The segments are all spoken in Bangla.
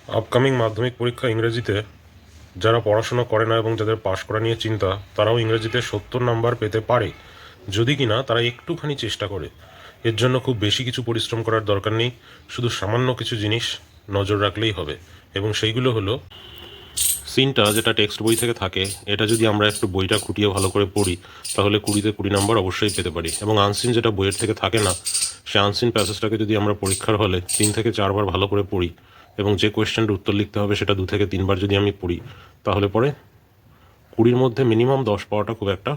আপকামিং মাধ্যমিক পরীক্ষা ইংরেজিতে যারা পড়াশোনা করে না এবং যাদের পাশ করা নিয়ে চিন্তা, তারাও ইংরেজিতে 70 নাম্বার পেতে পারে, যদি কিনা তারা একটুখানি চেষ্টা করে। এর জন্য খুব বেশি কিছু পরিশ্রম করার দরকার নেই, শুধু সামান্য কিছু জিনিস নজর রাখলেই হবে। এবং সেইগুলো হলো, সিনটা যেটা টেক্সট বই থেকে থাকে, এটা যদি আমরা একটু বইটা খুঁটিয়ে ভালো করে পড়ি, তাহলে 20-তে 20 নাম্বার অবশ্যই পেতে পারি। এবং আনসিন যেটা বইয়ের থেকে থাকে না, সে আনসিন প্যাসেজটাকে যদি আমরা পরীক্ষার হলে 3 থেকে 4 বার ভালো করে পড়ি, এবং যে কোয়েশ্চেনটার উত্তর লিখতে হবে সেটা 2 থেকে 3 বার যদি আমি পড়ি, তাহলে পরে 20-র মধ্যে মিনিমাম 10 পাওয়াটা খুব একটা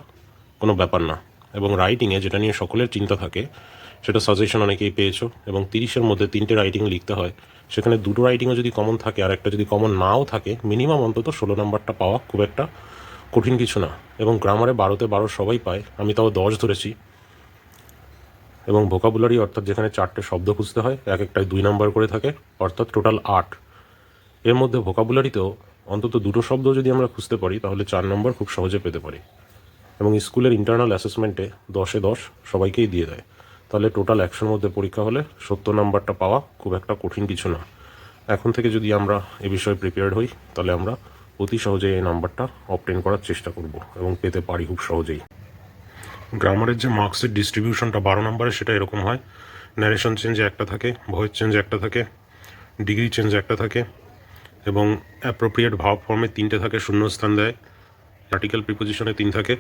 কোনো ব্যাপার না। এবং রাইটিংয়ে যেটা নিয়ে সকলের চিন্তা থাকে, সেটা সাজেশন অনেকেই পেয়েছো, এবং 30-এর মধ্যে 3টে রাইটিং লিখতে হয়। সেখানে 2টো রাইটিংও যদি কমন থাকে আর একটা যদি কমন নাও থাকে, মিনিমাম অন্তত 16 নাম্বারটা পাওয়া খুব একটা কঠিন কিছু না। এবং গ্রামারে 12-তে 12 সবাই পায়, আমি তাও 10 ধরেছি। এবং ভোকাবুলারি, অর্থাৎ যেখানে 4টে শব্দ খুঁজতে হয়, এক একটায় 2 নাম্বার করে থাকে, অর্থাৎ টোটাল 8। এর মধ্যে ভোকাবুলারিতেও অন্তত 2টো শব্দ যদি আমরা খুঁজতে পারি, তাহলে 4 নম্বর খুব সহজে পেতে পারি। এবং স্কুলের ইন্টারনাল অ্যাসেসমেন্টে 10-এ 10 সবাইকেই দিয়ে দেয়। তাহলে টোটাল 100-র মধ্যে পরীক্ষা হলে 70 নাম্বারটা পাওয়া খুব একটা কঠিন কিছু না। এখন থেকে যদি আমরা এ বিষয়ে প্রিপেয়ার্ড হই, তাহলে আমরা অতি সহজেই এই নাম্বারটা অবটেন করার চেষ্টা করব এবং পেতে পারি খুব সহজেই। গ্রামারের যে মার্কসের ডিস্ট্রিবিউশনটা 12 নম্বরে, সেটা এরকম হয়: ন্যারেশন চেঞ্জে একটা থাকে, ভয়েস চেঞ্জে একটা থাকে, ডিগ্রি চেঞ্জে একটা থাকে, এবং অ্যাপ্রোপ্রিয়েট ভার্ব ফর্মে 3টে থাকে, শূন্যস্থান দেয়, আর্টিকেল প্রিপোজিশনে 3 থাকে,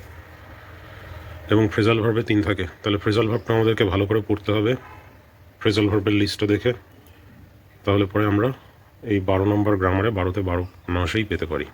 এবং ফ্রেজাল ভার্বে 3 থাকে। তাহলে ফ্রেজাল ভার্বটা আমাদেরকে ভালো করে পড়তে হবে, ফ্রেজাল ভার্বের লিস্টটা দেখে। তাহলে পরে আমরা এই 12 নম্বর গ্রামারে 12-তে 12 অনায়াসেই পেতে পারি।